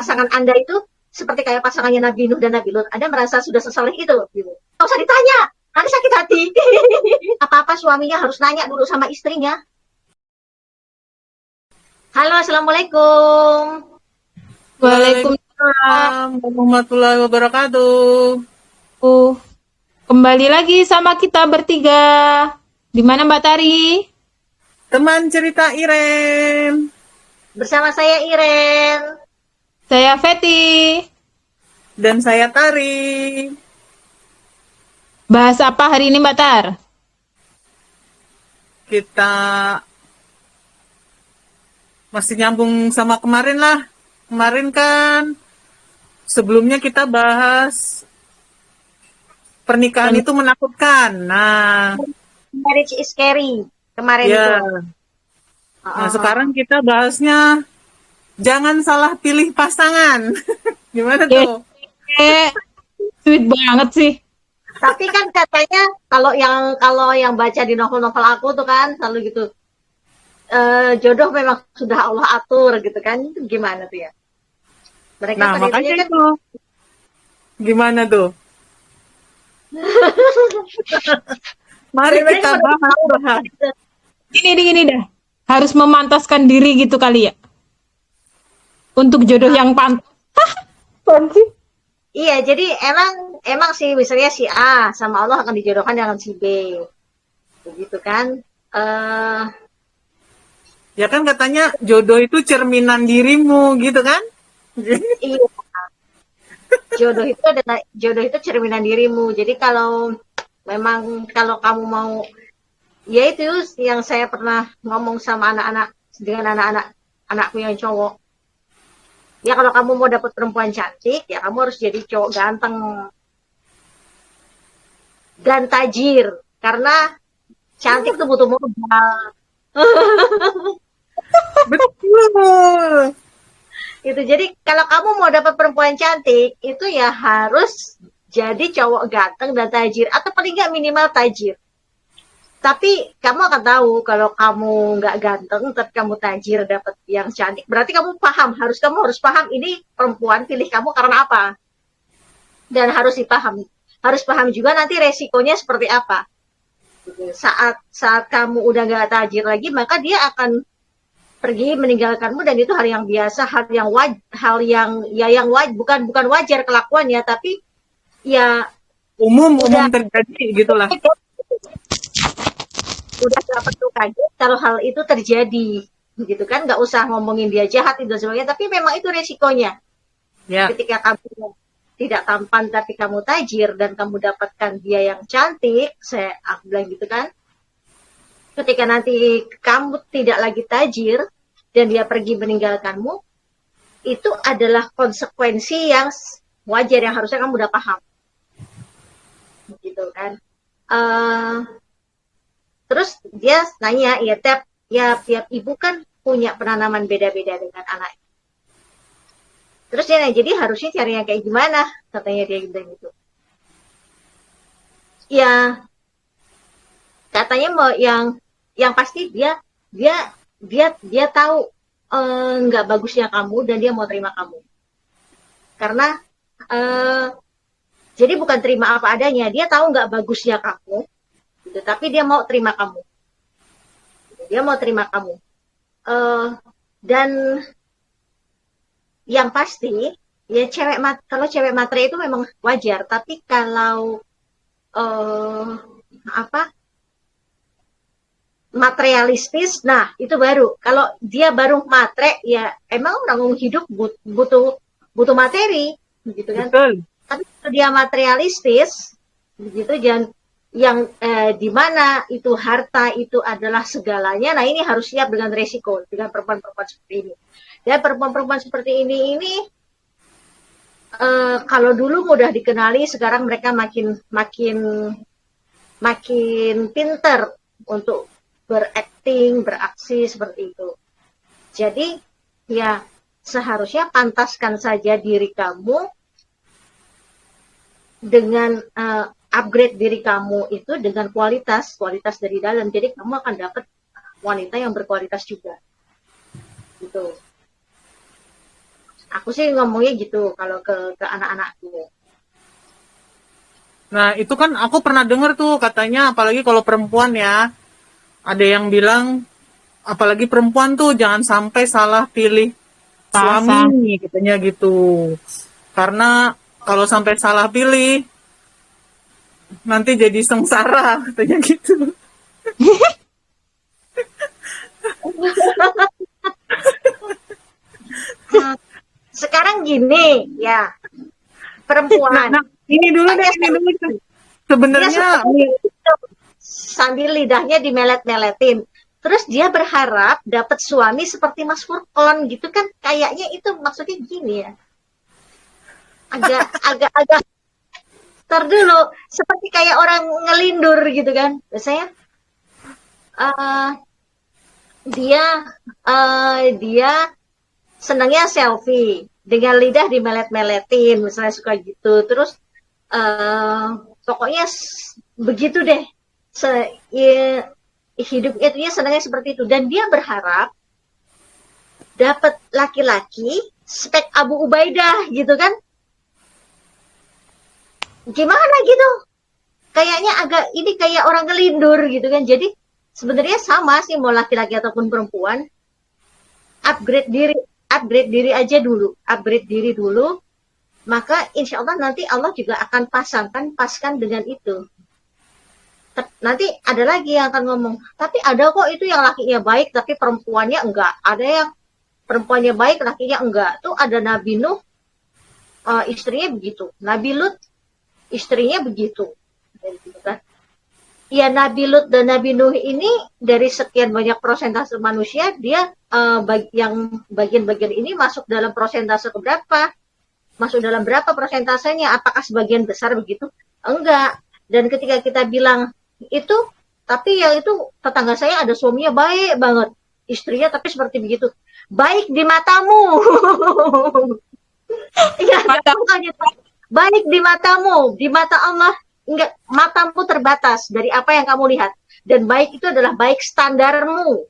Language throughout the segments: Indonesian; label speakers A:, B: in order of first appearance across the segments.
A: pasangan Anda itu seperti kayak pasangannya Nabi Nuh dan Nabi Lut, Anda merasa sudah sesoleh itu, gitu. Nggak usah ditanya, nanti sakit hati. Apa-apa suaminya harus nanya dulu sama istrinya. Halo, Assalamualaikum.
B: Waalaikumsalam warahmatullahi wabarakatuh.
C: Kembali lagi sama kita bertiga. Di mana Mbak Tari?
B: Teman cerita Iren.
A: Bersama saya Iren.
C: Saya Feti.
B: Dan saya Tari.
C: Bahas apa hari ini Mbak Tar?
B: Kita masih nyambung sama kemarin lah. Kemarin kan sebelumnya kita bahas pernikahan itu menakutkan. Nah,
A: Marriage is scary. Kemarin itu.
B: ya. Nah, sekarang kita bahasnya jangan salah pilih pasangan. Gimana tuh?
C: Sweet banget sih.
A: Tapi kan katanya kalau yang baca di novel-novel aku tuh kan selalu gitu. Jodoh memang sudah Allah atur gitu kan. Itu gimana tuh ya? Mereka
B: Nah,
A: pada
B: makanya
A: intinya kan
B: itu. Gimana tuh? Mari
A: mereka
B: kita
A: pada
B: bahas.
C: Gini dah. Harus memantaskan diri gitu kali ya. Untuk jodoh yang pantas.
A: Iya, jadi emang sih misalnya si A sama Allah akan dijodohkan dengan si B. Begitu kan?
B: Ya kan katanya jodoh itu cerminan dirimu gitu kan?
A: Iya, jodoh itu cerminan dirimu. Jadi kalau memang kalau kamu mau, ya itu yang saya pernah ngomong sama anak-anak dengan anakku yang cowok. Ya kalau kamu mau dapat perempuan cantik, ya kamu harus jadi cowok ganteng dan tajir. Karena cantik tuh butuh modal.
B: Betul.
A: Itu jadi kalau kamu mau dapat perempuan cantik, itu ya harus jadi cowok ganteng dan tajir. Atau paling nggak minimal tajir. Tapi kamu akan tahu kalau kamu nggak ganteng, tapi kamu tajir dapat yang cantik. Berarti kamu harus paham ini perempuan pilih kamu karena apa. Dan harus dipahami. Harus paham juga nanti resikonya seperti apa. Saat kamu udah nggak tajir lagi, maka dia akan pergi meninggalkanmu dan itu hal yang biasa, bukan wajar kelakuannya, tapi ya
B: Umum
A: udah
B: terjadi gitulah.
A: nggak perlu kaget kalau hal itu terjadi, gitu kan? Nggak usah ngomongin dia jahat dan sebagainya, tapi memang itu resikonya.
B: Ya.
A: Ketika kamu tidak tampan tapi kamu tajir dan kamu dapatkan dia yang cantik, aku bilang gitu kan. Ketika nanti kamu tidak lagi tajir dan dia pergi meninggalkanmu, itu adalah konsekuensi yang wajar yang harusnya kamu udah paham, gitu kan? Terus dia nanya, tiap ibu kan punya penanaman beda-beda dengan anak. Terus dia nanya, jadi harusnya cari yang kayak gimana? Katanya dia gitu. Ya, katanya mau yang pasti dia tahu nggak bagusnya kamu dan dia mau terima kamu. Karena jadi bukan terima apa adanya, dia tahu nggak bagusnya kamu, gitu, tapi dia mau terima kamu. Dia mau terima kamu. Dan yang pasti ya kalau cewek matre itu memang wajar, tapi kalau materialistis, nah itu baru. Kalau dia baru matre, ya emang orang hidup butuh materi, gitu kan?
B: Betul.
A: Tapi kalau dia materialistis, begitu yang di mana itu harta itu adalah segalanya. Nah ini harus siap dengan resiko dengan perempuan-perempuan seperti ini. Dan perempuan-perempuan seperti ini kalau dulu mudah dikenali, sekarang mereka makin pinter untuk beraksi seperti itu. Jadi ya seharusnya pantaskan saja diri kamu dengan upgrade diri kamu itu dengan kualitas dari dalam. Jadi kamu akan dapat wanita yang berkualitas juga. Gitu. Aku sih ngomongnya gitu kalau ke anak-anakku.
B: Nah, itu kan aku pernah dengar tuh katanya, apalagi kalau perempuan ya, ada yang bilang, apalagi perempuan tuh jangan sampai salah pilih
C: Pasang.
B: suami, katanya gitu. Karena kalau sampai salah pilih, nanti jadi sengsara, katanya gitu.
A: Hmm, Sekarang gini ya,
B: Nah,
A: perempuan
B: nah, ini dulu deh,
A: sukanya
B: ini dulu deh.
A: dia
B: Sebenarnya,
A: suka sambil lidahnya dimelet-meletin. Terus dia berharap dapat suami seperti Mas Furkon gitu kan, kayaknya itu maksudnya gini ya. Agak tar dulu, seperti kayak orang ngelindur gitu kan. Biasanya eh, dia dia senangnya selfie dengan lidah dimelet-meletin, misalnya suka gitu. Terus eh, pokoknya begitu deh. Ya, hidupnya dia senangnya seperti itu dan dia berharap dapat laki-laki spek Abu Ubaidah gitu kan. Gimana gitu? Kayaknya agak ini kayak orang ngelindur gitu kan. Jadi sebenarnya sama sih mau laki-laki ataupun perempuan, upgrade diri upgrade diri dulu, maka insya Allah nanti Allah juga akan paskan dengan itu. Nanti ada lagi yang akan ngomong, tapi ada kok itu yang lakinya baik tapi perempuannya enggak, ada yang perempuannya baik lakinya enggak. Tuh ada Nabi Nuh, istrinya begitu, Nabi Lut istrinya begitu, gitu kan. Ya Nabi Lut dan Nabi Nuh ini dari sekian banyak persentase manusia, dia yang bagian-bagian ini masuk dalam persentase berapa? Masuk dalam berapa persentasenya? Apakah sebagian besar begitu? Enggak. Dan ketika kita bilang itu, tapi yang itu tetangga saya ada suaminya baik banget, istrinya tapi seperti begitu. Baik di matamu. Iya,
C: Mata.
A: baik di matamu, di mata Allah enggak, matamu terbatas dari apa yang kamu lihat. Dan baik itu adalah baik standarmu,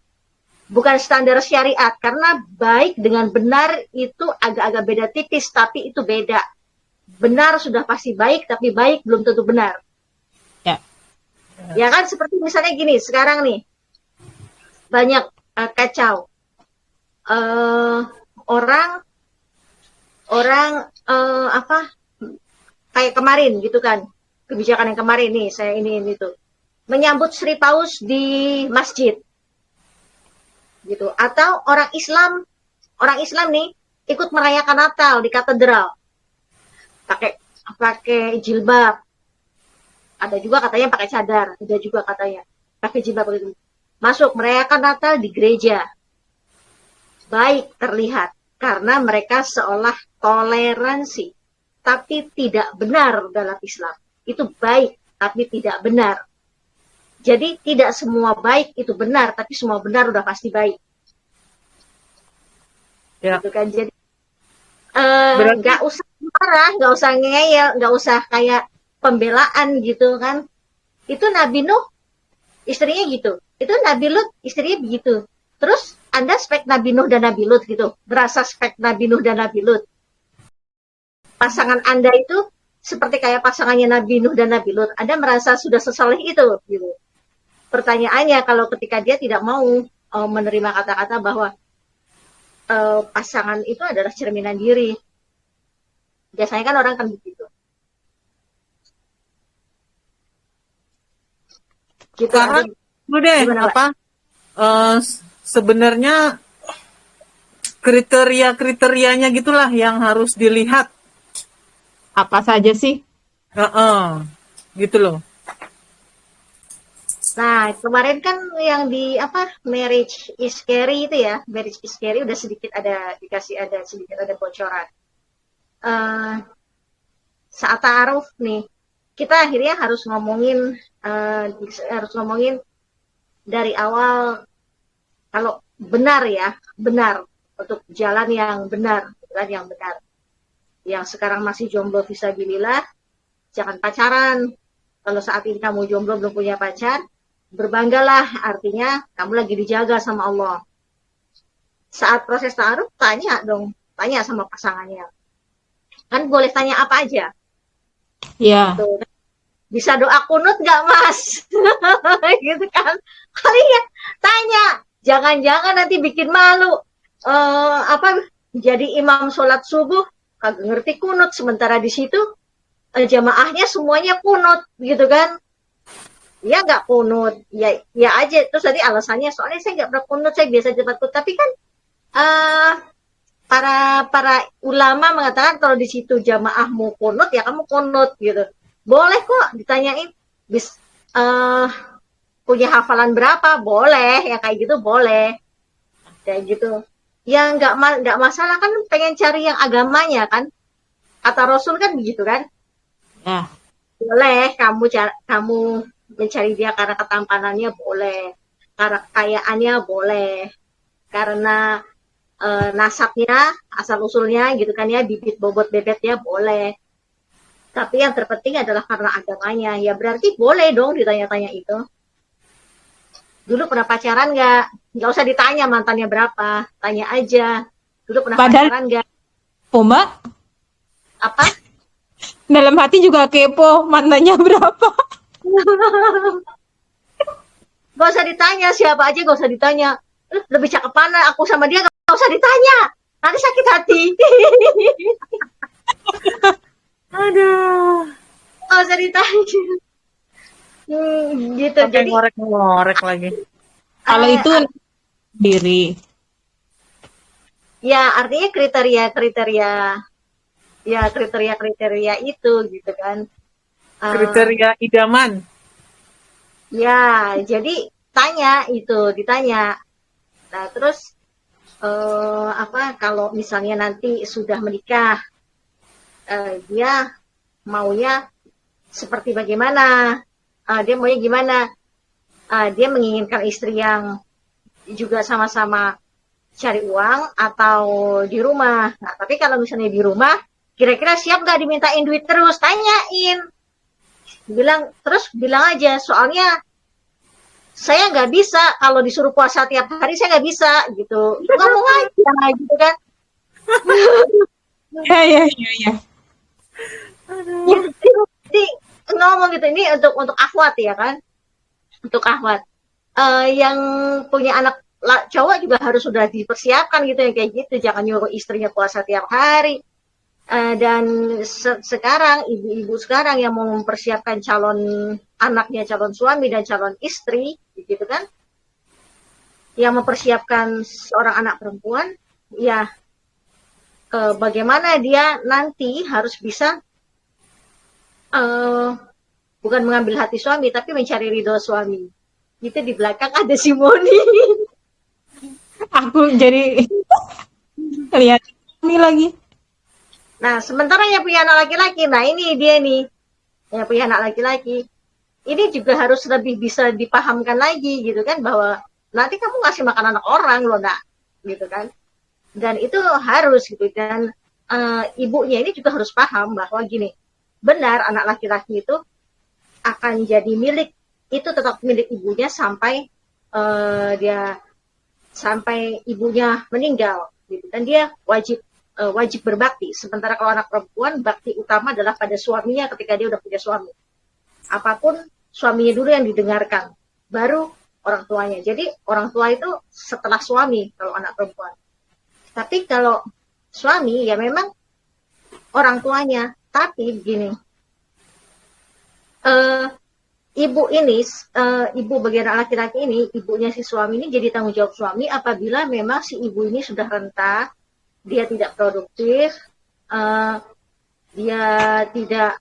A: bukan standar syariat. Karena baik dengan benar itu agak-agak beda tipis, tapi itu beda. Benar sudah pasti baik, tapi baik belum tentu benar.
C: Ya.
A: Ya kan seperti misalnya gini, sekarang nih banyak kacau. Orang apa kayak kemarin gitu kan, kebijakan yang kemarin nih saya ini tuh menyambut Sri Paus di masjid gitu, atau orang Islam nih ikut merayakan Natal di katedral pakai pakai jilbab, ada juga katanya pakai cadar, ada juga katanya pakai jilbab itu, masuk merayakan Natal di gereja, baik terlihat karena mereka seolah toleransi, tapi tidak benar dalam Islam. Itu baik, tapi tidak benar. Jadi tidak semua baik itu benar, tapi semua benar udah pasti baik.
B: ya,
A: Gitu kan. Jadi
B: berarti,
A: nggak usah marah, nggak usah ngeyel, nggak usah kayak pembelaan gitu kan. Itu Nabi Nuh istrinya gitu. Itu Nabi Lut istrinya begitu. Terus Anda spek Nabi Nuh dan Nabi Lut gitu. Berasa spek Nabi Nuh dan Nabi Lut. Pasangan Anda itu seperti kayak pasangannya Nabi Nuh dan Nabi Lut. Anda merasa sudah sesoleh itu gitu. Pertanyaannya kalau ketika dia tidak mau menerima kata-kata bahwa pasangan itu adalah cerminan diri. Biasanya kan orang kan begitu. Gitu.
B: sekarang, dulu deh,
A: Gimana, Pak?
B: apa, sebenarnya kriteria-kriterianya gitulah yang harus dilihat.
C: Apa saja sih?
B: Gitu loh.
A: Nah, kemarin kan yang di apa Marriage is Scary itu ya, Marriage is Scary udah sedikit ada dikasih ada sedikit ada bocoran. Saat ta'aruf nih, kita akhirnya harus ngomongin dari awal kalau benar ya, benar untuk jalan yang benar, jalan yang benar. Yang sekarang masih jomblo fisabilillah, jangan pacaran. Kalau saat ini kamu jomblo belum punya pacar, berbanggalah, artinya kamu lagi dijaga sama Allah. Saat proses ta'aruf tanya dong, tanya sama pasangannya. Kan boleh tanya apa aja.
C: Ya.
A: Tuh. Bisa doa kunut nggak Mas? Gitu kan. Kalian tanya. Jangan-jangan nanti bikin malu. Jadi imam sholat subuh kagak ngerti kunut, sementara di situ jamaahnya semuanya kunut gitu kan. Ya nggak kunut, ya aja. Terus tadi alasannya soalnya saya nggak pernah kunut, saya biasa cepat kunut. Tapi kan para ulama mengatakan kalau di situ jamaahmu kunut ya kamu kunut gitu. Boleh kok ditanyain punya hafalan berapa, boleh ya kayak gitu, boleh kayak gitu. Ya nggak masalah, kan pengen cari yang agamanya kan, kata Rasul kan begitu kan.
C: Ya.
A: Boleh kamu mencari dia karena ketampanannya, boleh karena kekayaannya, boleh karena nasabnya, asal usulnya gitu kan ya, bibit bobot bebetnya, boleh. Tapi yang terpenting adalah karena agamanya. Ya berarti boleh dong ditanya-tanya itu. Dulu pernah pacaran nggak? Nggak usah ditanya mantannya berapa, tanya aja. Dulu pernah
C: Padahal,
A: pacaran nggak?
C: oh Mbak,
A: Apa?
C: dalam hati juga kepo mantannya berapa.
A: Gak usah ditanya, siapa aja gak usah ditanya. Lebih cakep mana aku sama dia, gak usah ditanya. Nanti sakit hati.
B: Aduh.
A: Gak usah ditanya. Gitu.
B: Sampai
A: Jadi
B: ngorek lagi.
C: Kalau itu diri.
A: ya artinya kriteria itu gitu kan.
B: Kriteria idaman.
A: Ya, jadi ditanya. Nah, terus kalau misalnya nanti sudah menikah, dia maunya seperti bagaimana? Dia maunya gimana? Dia menginginkan istri yang juga sama-sama cari uang atau di rumah. Nah, tapi kalau misalnya di rumah, kira-kira siap nggak dimintain duit terus? Tanyain. Bilang aja, soalnya saya nggak bisa kalau disuruh puasa tiap hari, saya nggak bisa gitu. Ngomong aja gitu kan.
C: Ya.
A: Jadi ngomong gitu, ini untuk akhwat ya kan, untuk akhwat yang punya anak cowok juga harus sudah dipersiapkan gitu ya, kayak gitu. Jangan nyuruh istrinya puasa tiap hari. Dan sekarang ibu-ibu sekarang yang mau mempersiapkan calon anaknya, calon suami dan calon istri gitu kan, yang mempersiapkan seorang anak perempuan, ya bagaimana dia nanti harus bisa bukan mengambil hati suami tapi mencari ridho suami. Itu di belakang ada Simoni.
C: Aku jadi lihat ini lagi.
A: Nah, sementara yang punya anak laki-laki, nah ini dia nih, yang punya anak laki-laki, ini juga harus lebih bisa dipahamkan lagi gitu kan, bahwa nanti kamu ngasih makan anak orang loh nak, gitu kan. Dan itu harus gitu, dan ibunya ini juga harus paham bahwa gini, benar anak laki-laki itu akan jadi milik, itu tetap milik ibunya sampai sampai ibunya meninggal gitu. Dan dia wajib berbakti. Sementara kalau anak perempuan, bakti utama adalah pada suaminya ketika dia udah punya suami. Apapun suaminya dulu yang didengarkan, baru orang tuanya. Jadi orang tua itu setelah suami kalau anak perempuan. Tapi kalau suami ya memang orang tuanya. Tapi begini, ibu ini, ibu bagian laki-laki ini, ibunya si suami ini jadi tanggung jawab suami apabila memang si ibu ini sudah renta, dia tidak produktif, dia tidak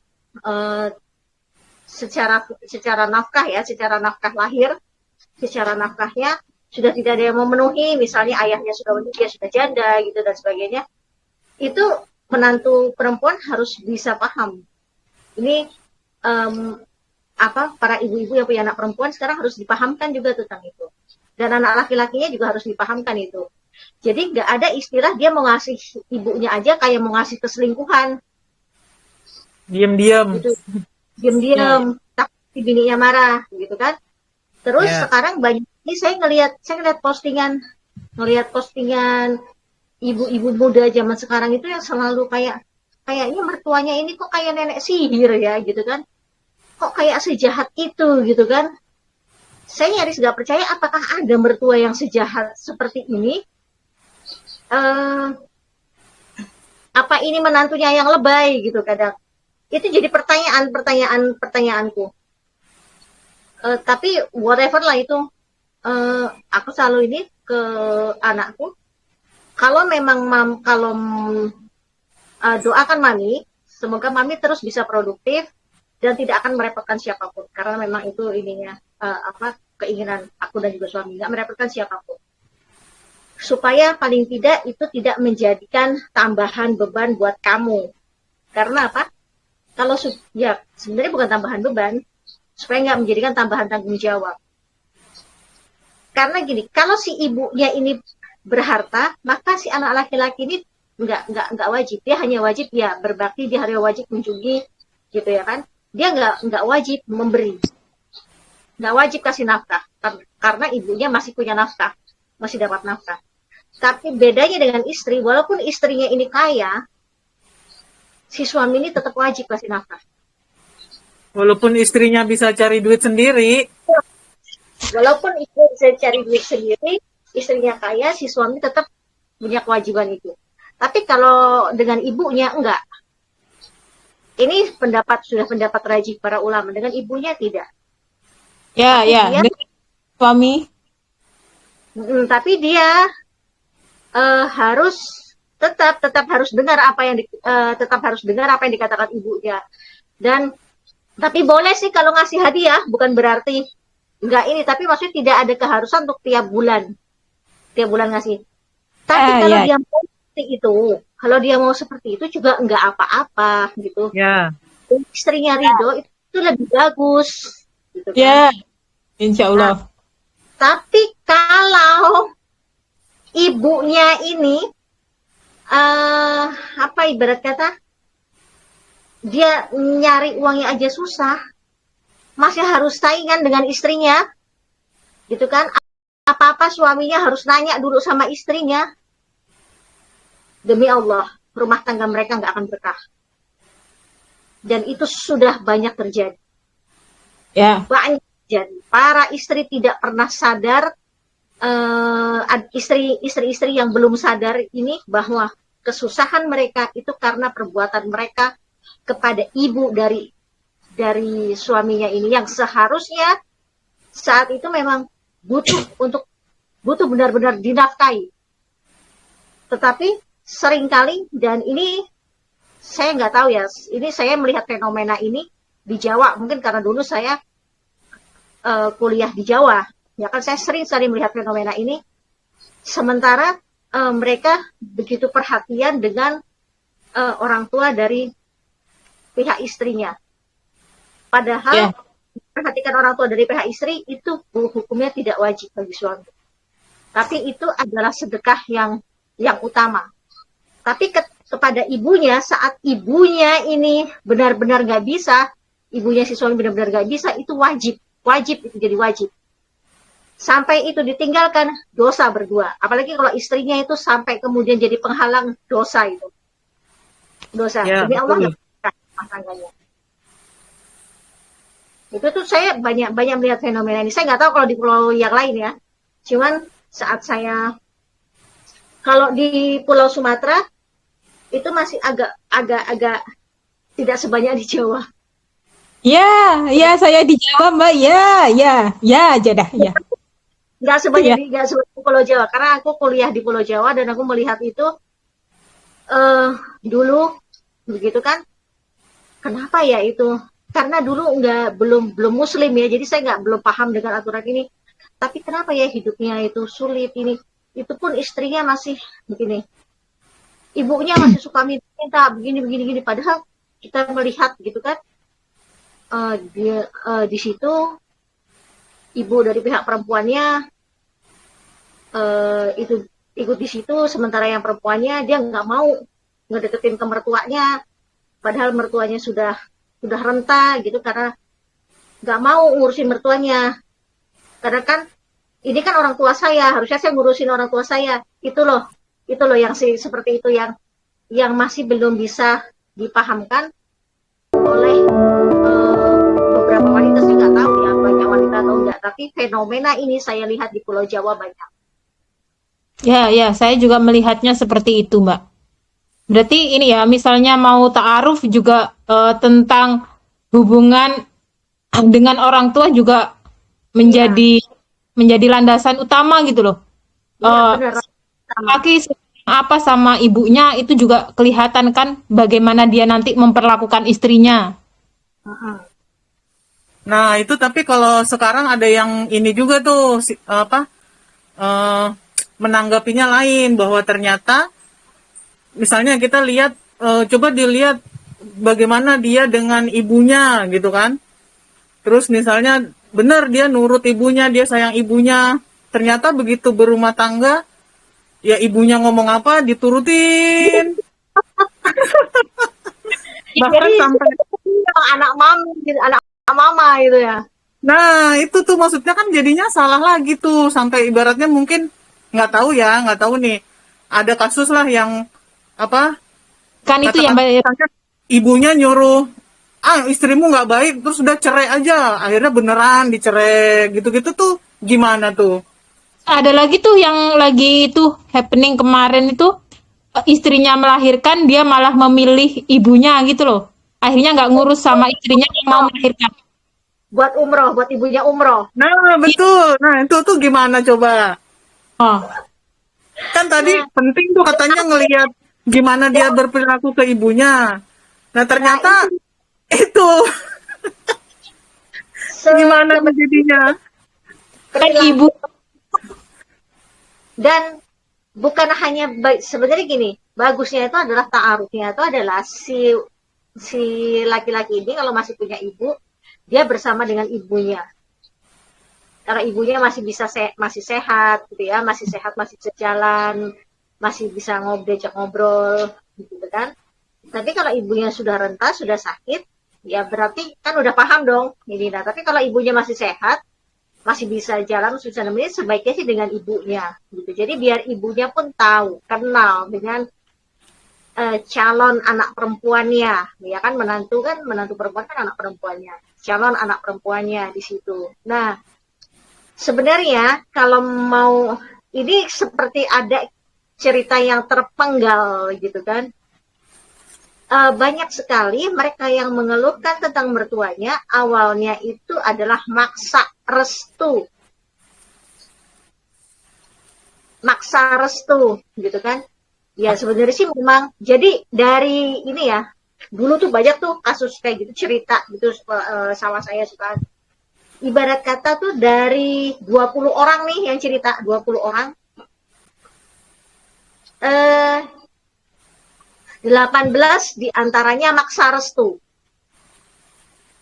A: secara nafkah ya, secara nafkah lahir, secara nafkahnya sudah tidak ada yang memenuhi, misalnya ayahnya sudah meninggal, sudah janda gitu dan sebagainya. Itu menantu perempuan harus bisa paham. Ini para ibu-ibu yang punya anak perempuan sekarang harus dipahamkan juga tentang itu. Dan anak laki-lakinya juga harus dipahamkan itu. Jadi nggak ada istilah dia mau ngasih ibunya aja kayak mau ngasih keselingkuhan.
B: Diam-diam.
A: Gitu. Diam-diam, tapi bininya marah, gitu kan. Terus sekarang banyak ini saya ngelihat postingan ibu-ibu muda zaman sekarang itu yang selalu kayaknya mertuanya ini kok kayak nenek sihir ya gitu kan, kok kayak sejahat itu gitu kan. Saya nyaris nggak percaya apakah ada mertua yang sejahat seperti ini. Eh, apa ini menantunya yang lebay gitu kadang. Itu jadi pertanyaanku. Tapi whatever lah itu, aku selalu ini ke anakku. Kalau memang doakan mami, semoga mami terus bisa produktif dan tidak akan merepotkan siapapun. Karena memang itu ininya keinginan aku dan juga suami, nggak merepotkan siapapun. Supaya paling tidak itu tidak menjadikan tambahan beban buat kamu. Karena apa? Kalau ya sebenarnya bukan tambahan beban, supaya nggak menjadikan tambahan tanggung jawab. Karena gini, kalau si ibunya ini berharta, maka si anak laki-laki ini nggak wajib. Dia hanya wajib ya berbakti, dia hanya wajib mengunjungi, gitu ya kan? Dia nggak wajib memberi, nggak wajib kasih nafkah, karena ibunya masih punya nafkah, masih dapat nafkah. Tapi bedanya dengan istri, walaupun istrinya ini kaya, si suami ini tetap wajib kasih nafkah.
B: Walaupun istrinya bisa cari duit sendiri.
A: Walaupun istri bisa cari duit sendiri, istrinya kaya, si suami tetap punya kewajiban itu. Tapi kalau dengan ibunya, enggak. Ini sudah pendapat rajih para ulama. Dengan ibunya tidak.
C: Ya,
A: tapi
C: ya.
A: Dia,
C: Suami.
A: Tapi dia harus tetap harus dengar apa yang dikatakan ibunya. Dan tapi boleh sih kalau ngasih hadiah, bukan berarti enggak ini, tapi maksudnya tidak ada keharusan untuk tiap bulan ngasih. Tapi kalau dia mau seperti itu juga enggak apa-apa gitu.
B: Ya.
A: Istrinya ridho itu lebih bagus gitu kan.
C: Ya, insya Allah.
A: Nah, tapi kalau ibunya ini ibarat kata dia nyari uangnya aja susah, masih harus saingan dengan istrinya, gitu kan? Apa-apa suaminya harus nanya dulu sama istrinya. Demi Allah, rumah tangga mereka nggak akan berkah. Dan itu sudah banyak terjadi.
C: Ya.
A: Banyak terjadi. Para istri tidak pernah sadar, istri-istri yang belum sadar ini bahwa kesusahan mereka itu karena perbuatan mereka kepada ibu dari suaminya ini, yang seharusnya saat itu memang butuh benar-benar dinafkahi. Tetapi seringkali, dan ini saya nggak tahu ya, ini saya melihat fenomena ini di Jawa, mungkin karena dulu saya kuliah di Jawa, ya kan, saya sering melihat fenomena ini. Sementara mereka begitu perhatian dengan orang tua dari pihak istrinya. Padahal perhatikan orang tua dari pihak istri itu hukumnya tidak wajib bagi suami. Tapi itu adalah sedekah yang utama. Tapi kepada ibunya, saat ibunya ini benar-benar nggak bisa, ibunya si suami benar-benar nggak bisa, itu wajib itu jadi wajib. Sampai itu ditinggalkan, dosa berdua. Apalagi kalau istrinya itu sampai kemudian jadi penghalang, dosa itu. Dosa.
B: Ya,
A: demi Allah nggak tangganya. Itu tuh saya banyak melihat fenomena ini. Saya nggak tahu kalau di pulau yang lain ya. Cuman saat saya, kalau di Pulau Sumatera itu masih agak tidak sebanyak di Jawa.
C: Ya, saya di Jawa, Mbak. Ya aja dah, ya.
A: Nggak sebanyak di Pulau Jawa, karena aku kuliah di Pulau Jawa dan aku melihat itu dulu begitu kan. Kenapa ya itu? Karena dulu belum muslim ya, jadi saya belum paham dengan aturan ini. Tapi kenapa ya hidupnya itu sulit ini? Itu pun istrinya masih begini, ibunya masih suka minta begini. Padahal kita melihat gitu kan, di situ ibu dari pihak perempuannya itu ikut di situ, sementara yang perempuannya dia nggak mau ngedeketin ke mertuanya, padahal mertuanya sudah renta gitu, karena nggak mau ngurusin mertuanya. Karena kan ini kan orang tua saya, harusnya saya ngurusin orang tua saya. Itu loh Itu loh yang seperti itu yang masih belum bisa dipahamkan oleh beberapa wanita. Saya nggak tahu ya banyak wanita atau enggak, tapi fenomena ini saya lihat di Pulau Jawa banyak.
C: Ya, ya, saya juga melihatnya seperti itu, Mbak. Berarti ini ya, misalnya mau ta'aruf juga tentang hubungan dengan orang tua juga menjadi menjadi landasan utama gitu loh.
A: Iya
C: Eh,
A: benar. Sama.
C: laki apa sama ibunya itu juga kelihatan kan bagaimana dia nanti memperlakukan istrinya.
B: Nah, itu tapi kalau sekarang ada yang ini juga tuh eh, menanggapinya lain, bahwa ternyata misalnya kita lihat, coba dilihat bagaimana dia dengan ibunya gitu kan. Terus misalnya benar dia nurut ibunya, dia sayang ibunya. Ternyata begitu berumah tangga, ya ibunya ngomong apa diturutin. Bahkan
A: Jadi
B: sampai,
A: anak mami gitu, anak mama gitu ya.
B: nah itu tuh maksudnya kan jadinya salah lagi tuh. Sampai ibaratnya mungkin nggak tahu nih. Ada kasus lah yang apa,
C: Kan itu yang
B: kata-kata ibunya nyuruh, istrimu nggak baik, terus udah cerai aja, akhirnya beneran dicerai gitu-gitu tuh gimana tuh.
C: ada lagi tuh yang lagi itu happening kemarin itu istrinya melahirkan dia malah memilih ibunya gitu loh. Akhirnya nggak ngurus sama istrinya yang mau melahirkan.
A: Buat umroh, buat ibunya umroh.
B: Nah betul, nah itu tuh gimana coba,
C: Oh,
B: kan tadi
A: Nah,
B: penting tuh katanya ngelihat gimana dia berperilaku ke ibunya. Nah ternyata itu gimana tuh jadinya.
C: kan
A: perilaku.
C: ibu
A: Dan bukan hanya sebenarnya gini, bagusnya itu adalah ta'arufnya itu adalah si laki-laki ini kalau masih punya ibu, dia bersama dengan ibunya. Karena ibunya masih bisa masih sehat gitu ya, masih sehat, masih bisa jalan, masih bisa ngobrol gitu kan. Tapi kalau ibunya sudah renta, sudah sakit, ya berarti kan udah paham dong ini. Nah, tapi kalau ibunya masih sehat, masih bisa jalan, masih bisa nemenin, sebaiknya sih dengan ibunya gitu. Jadi biar ibunya pun tahu, kenal dengan calon anak perempuannya, ya kan, menantu perempuan kan anak perempuannya, calon anak perempuannya di situ. Nah, sebenarnya kalau mau ini seperti ada cerita yang terpenggal gitu kan. Banyak sekali mereka yang mengeluhkan tentang mertuanya, awalnya itu adalah maksa restu gitu kan. Ya sebenarnya sih memang, jadi dari ini ya, dulu tuh banyak tuh kasus kayak gitu, cerita gitu, sama saya suka, ibarat kata tuh dari 20 orang nih yang cerita, 20 orang, 18 diantaranya maksa restu.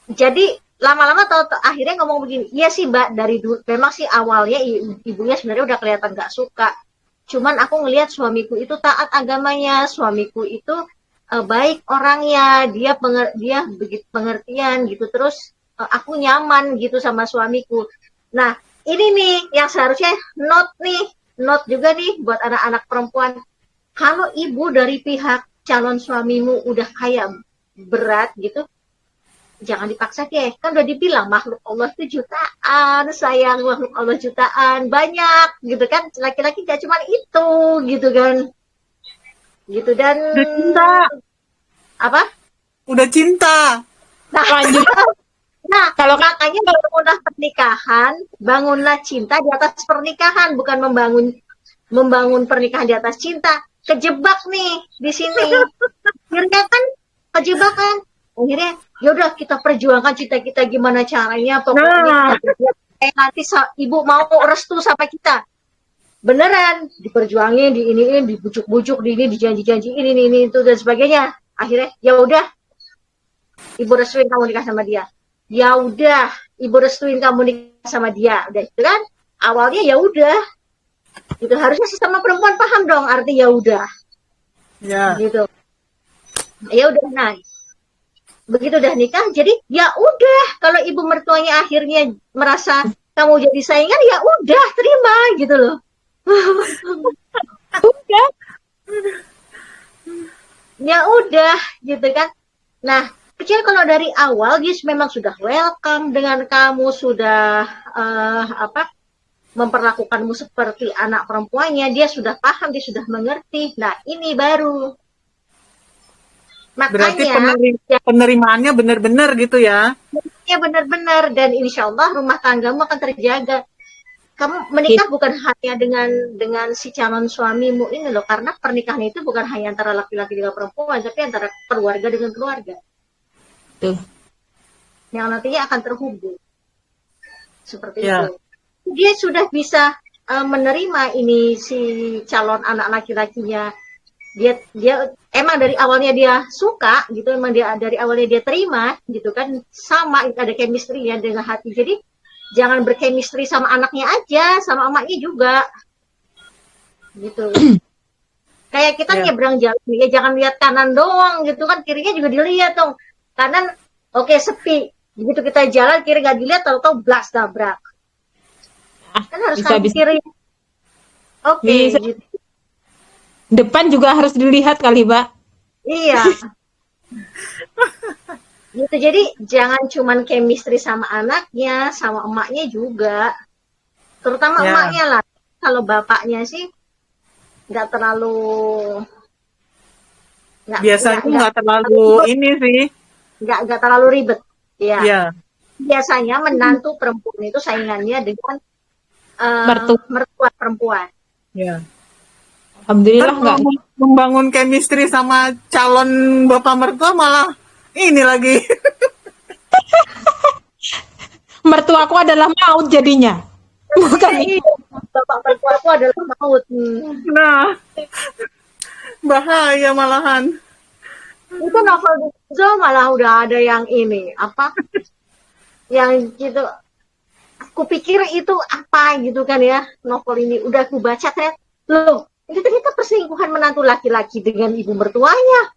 A: Jadi lama-lama akhirnya ngomong begini, iya sih Mbak, dari dulu memang sih awalnya ibunya sebenarnya udah kelihatan gak suka. Cuman aku ngelihat suamiku itu taat agamanya, suamiku itu baik orangnya, dia begitu pengertian gitu, terus aku nyaman gitu sama suamiku. Nah, ini nih yang seharusnya note juga nih buat anak-anak perempuan. Kalau ibu dari pihak calon suamimu udah kayak berat gitu, jangan dipaksa deh. Kan udah dibilang makhluk Allah itu jutaan, sayang, makhluk Allah jutaan, banyak gitu kan. Laki-laki gak cuma itu gitu kan. Gitu. Dan
B: Udah cinta,
A: apa?
B: udah cinta.
A: Nah,
C: lanjut.
A: nah
C: Kalau
A: makanya bangunlah cinta di atas pernikahan, bukan membangun pernikahan di atas cinta. Kejebak nih di sini. Akhirnya kan kejebak kan. Akhirnya yaudah kita perjuangkan cinta kita gimana caranya, pokoknya nanti ibu mau restu sama kita. Beneran diperjuangin, diiniin, dibujuk-bujuk, dijanji-janji ini itu dan sebagainya. Akhirnya ya udah, ibu restuin kamu nikah sama dia. Ya udah, ibu restuin kamu nikah sama dia. Udah itu kan. Awalnya ya udah. Gitu, harusnya sesama perempuan paham dong arti ya udah.
B: Ya.
A: Gitu. Ya udah, nah. Begitu udah nikah, jadi ya udah, kalau ibu mertuanya akhirnya merasa kamu jadi saingan, ya udah terima gitu loh.
C: udah
A: Ya udah gitu kan. Nah, kecil kalau dari awal dia memang sudah welcome dengan kamu, sudah apa, memperlakukanmu seperti anak perempuannya, dia sudah paham, dia sudah mengerti. Nah, ini baru.
B: Berarti
A: Makanya, ya,
B: penerimaannya benar-benar gitu ya.
A: ya benar-benar, dan insya Allah rumah tanggamu akan terjaga. Kamu
C: Gitu.
A: menikah bukan hanya dengan si calon suamimu ini loh, karena pernikahan itu bukan hanya antara laki-laki dengan perempuan, tapi antara keluarga dengan keluarga
C: Tuh.
A: yang nantinya akan terhubung seperti itu.
B: Ya,
A: Dia sudah bisa menerima ini si calon anak laki-lakinya. Dia emang dari awalnya dia suka gitu, emang dia dari awalnya dia terima gitu kan, sama ada chemistry ya dengan hati. Jadi jangan berchemistry sama anaknya aja, sama emaknya juga gitu. Kayak kita
B: ya.
A: nyebrang jalan ya, jangan lihat kanan doang gitu kan, kirinya juga dilihat dong. Kanan oke, sepi, begitu kita jalan kiri nggak dilihat, tahu-tahu blas tabrak.
C: Ah,
A: Kan harus
C: bisa
A: kanan
C: bisa
A: kiri. Oke
C: bisa.
A: gitu.
C: Depan juga harus dilihat kali, Mbak.
A: Iya gitu. Jadi jangan cuman chemistry sama anaknya, sama emaknya juga, terutama
B: Ya,
A: emaknya lah. Kalau bapaknya sih nggak terlalu, nggak nggak
B: biasanya
A: nggak
B: nggak terlalu ini sih.
A: nggak terlalu ribet ya.
B: Ya,
A: Biasanya menantu perempuan itu saingannya dengan
C: Mertua.
A: mertua perempuan.
B: ya. Ntar
C: Alhamdulillah
B: kalau
C: nggak.
B: membangun chemistry sama calon bapak mertua malah ini lagi.
C: Mertuaku adalah maut jadinya. Bukan
A: Iya, bapak mertuaku adalah maut.
B: Nah, bahaya malahan.
A: Itu novel Zo malah udah ada yang ini apa? Yang gitu. Aku pikir itu apa gitu kan ya, novel ini udah aku baca kan. Loh, itu ternyata perselingkuhan menantu laki-laki dengan ibu mertuanya.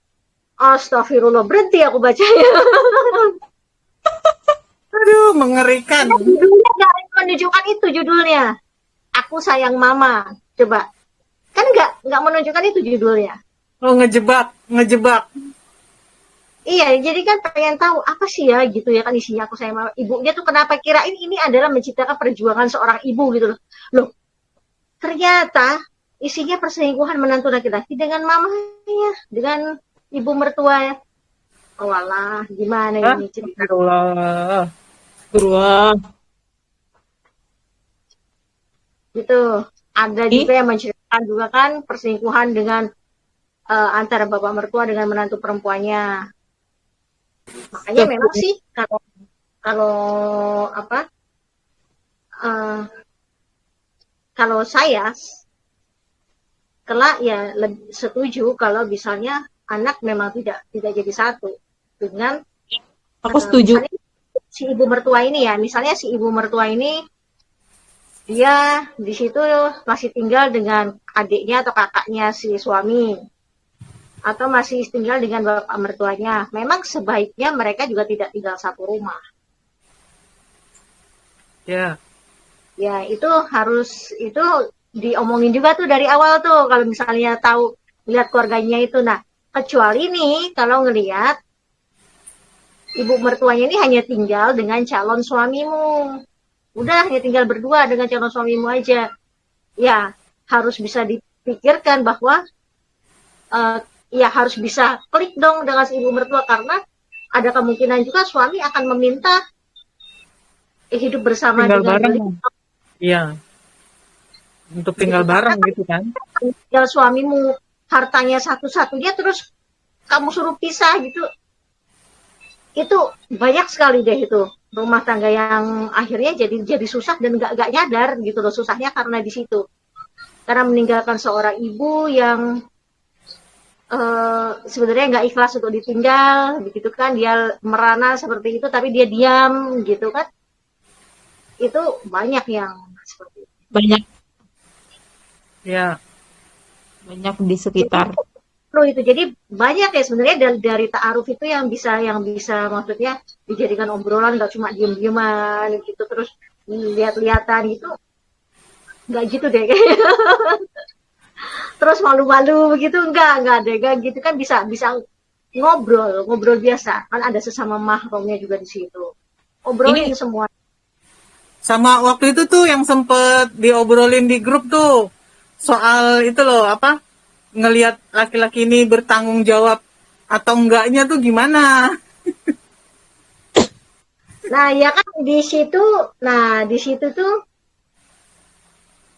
A: Astagfirullah, berhenti aku bacanya.
B: Aduh, mengerikan.
A: Judulnya nggak menunjukkan itu judulnya. Aku sayang mama. Coba. Kan nggak menunjukkan itu judulnya.
B: Oh, ngejebak, ngejebak.
A: Iya, jadi kan pengen tahu apa sih ya gitu ya kan isinya aku sayang mama. Ibunya tuh kenapa kirain ini adalah menciptakan perjuangan seorang ibu gitu loh. Loh, ternyata isinya perselingkuhan menantu laki-laki dengan mamanya, dengan ibu mertua ya. Oh alah, gimana
B: Hah?
A: ini cerita?
B: Astagfirullah.
C: Wah.
A: Gitu. Ada
C: Ih,
A: juga yang menceritakan juga kan perselingkuhan dengan antara bapak mertua dengan menantu perempuannya. Makanya memang sih kalau kalau apa uh, kalau saya kelak ya setuju kalau misalnya anak memang tidak jadi satu dengan
C: aku setuju.
A: misalnya si ibu mertua ini ya, misalnya si ibu mertua ini dia di situ masih tinggal dengan adiknya atau kakaknya si suami, atau masih tinggal dengan bapak mertuanya. Memang sebaiknya mereka juga tidak tinggal satu rumah.
B: Ya,
A: Ya, itu harus itu diomongin juga tuh dari awal tuh kalau misalnya tahu lihat keluarganya itu. Nah, kecuali nih kalau ngelihat ibu mertuanya ini hanya tinggal dengan calon suamimu. Udah hanya tinggal berdua dengan calon suamimu aja. Ya, harus bisa dipikirkan bahwa ya harus bisa klik dong dengan si ibu mertua, karena ada kemungkinan juga suami akan meminta hidup bersama
B: tinggal
A: dengan
B: bareng.
A: beliau
B: Iya, untuk tinggal
A: gitu. Karena
B: bareng gitu kan.
A: tinggal suamimu hartanya satu-satunya terus kamu suruh pisah gitu, itu banyak sekali deh itu rumah tangga yang akhirnya jadi susah dan gak nyadar gitu loh susahnya karena di situ, karena meninggalkan seorang ibu yang sebenarnya nggak ikhlas untuk ditinggal begitu kan, dia merana seperti itu tapi dia diam gitu kan, itu banyak yang seperti itu.
C: Banyak
B: Ya,
C: banyak di sekitar.
A: Itu jadi banyak ya sebenarnya dari ta'aruf itu yang bisa maksudnya dijadikan obrolan, nggak cuma diem-dieman gitu terus lihat-lihatan gitu, nggak gitu deh. terus malu-malu begitu, enggak ada, enggak gitu kan, bisa bisa ngobrol biasa kan, ada sesama mahramnya juga di situ, obrolin
B: Ini
A: semua.
B: sama waktu itu tuh yang sempet diobrolin di grup tuh soal itu loh apa ngelihat laki-laki ini bertanggung jawab atau enggaknya tuh gimana?
A: Nah ya kan di situ, nah di situ tuh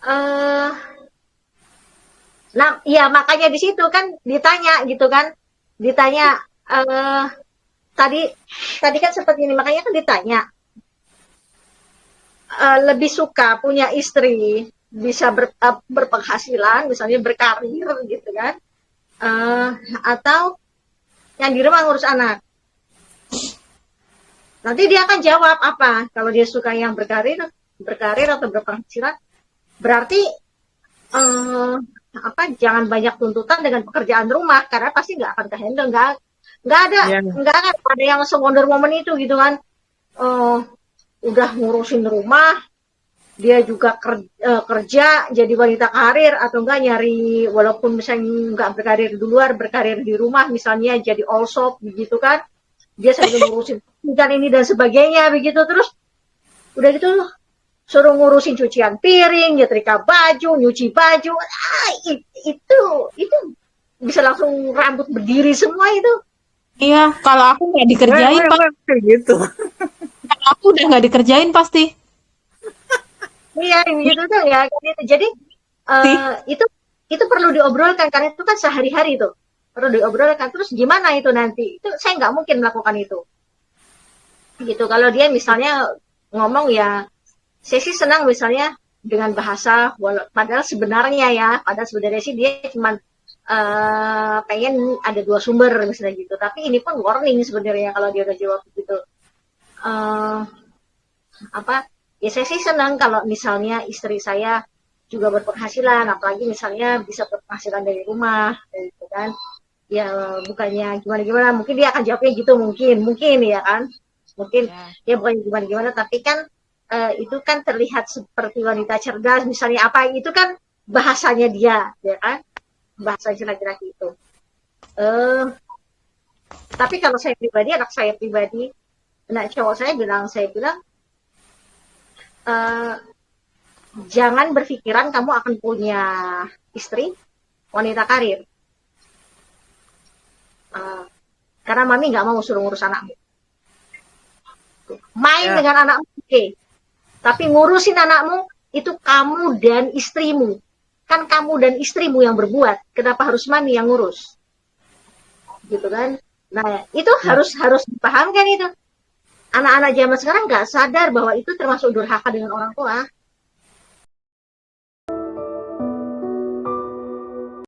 A: eh nah ya makanya di situ kan ditanya gitu kan, ditanya eh tadi tadi kan seperti ini, makanya kan ditanya lebih suka punya istri bisa berpenghasilan, misalnya berkarir gitu kan, eh atau yang di rumah ngurus anak. Nanti dia akan jawab apa? Kalau dia suka yang berkarir atau berpenghasilan, berarti eh, apa? Jangan banyak tuntutan dengan pekerjaan rumah, karena pasti nggak akan kehandle, nggak ada
B: Ya.
A: nggak akan ada yang se-wonder woman itu gitu kan. Eh, udah ngurusin rumah, dia juga kerja jadi wanita karir, atau enggak nyari, walaupun misalnya nggak berkarir di luar, berkarir di rumah misalnya jadi all shop begitu kan, dia sambil ngurusin dan ini dan sebagainya begitu, terus udah gitu suruh ngurusin cucian piring, nyetrika baju, nyuci baju, itu bisa langsung rambut berdiri semua itu.
C: Iya, kalau aku nggak dikerjain, Pak.
B: Kayak gitu.
C: Kalau aku udah nggak dikerjain pasti.
A: Iya begitu tuh ya gitu. Jadi
C: Sih.
A: itu perlu diobrolkan, karena itu kan sehari-hari tuh perlu diobrolkan. Terus gimana itu nanti? Itu saya nggak mungkin melakukan itu. Gitu. Kalau dia misalnya ngomong ya, saya sih senang misalnya dengan bahasa, padahal sebenarnya sih dia cuma pengen ada dua sumber misalnya gitu. Tapi ini pun warning sebenarnya kalau dia udah jawab gitu. Uh, apa? Ya saya sih senang kalau misalnya istri saya juga berpenghasilan, apalagi misalnya bisa berpenghasilan dari rumah, gitu kan. Ya bukannya gimana-gimana, mungkin dia akan jawabnya gitu, mungkin ya kan. Mungkin ya bukan gimana-gimana, tapi kan itu kan terlihat seperti wanita cerdas, misalnya apa, itu kan bahasanya dia, ya kan, bahasa laki-laki itu. Tapi kalau saya pribadi, anak cowok saya bilang jangan berpikiran kamu akan punya istri wanita karir, karena mami nggak mau suruh ngurus anakmu. Main
B: Ya.
A: dengan anakmu, oke. Tapi ngurusin anakmu itu kamu dan istrimu. Kan kamu dan istrimu yang berbuat. Kenapa harus mami yang ngurus? Gitu kan? Nah, itu harus dipahamkan itu. Anak-anak zaman sekarang nggak sadar bahwa itu termasuk durhaka dengan orang tua.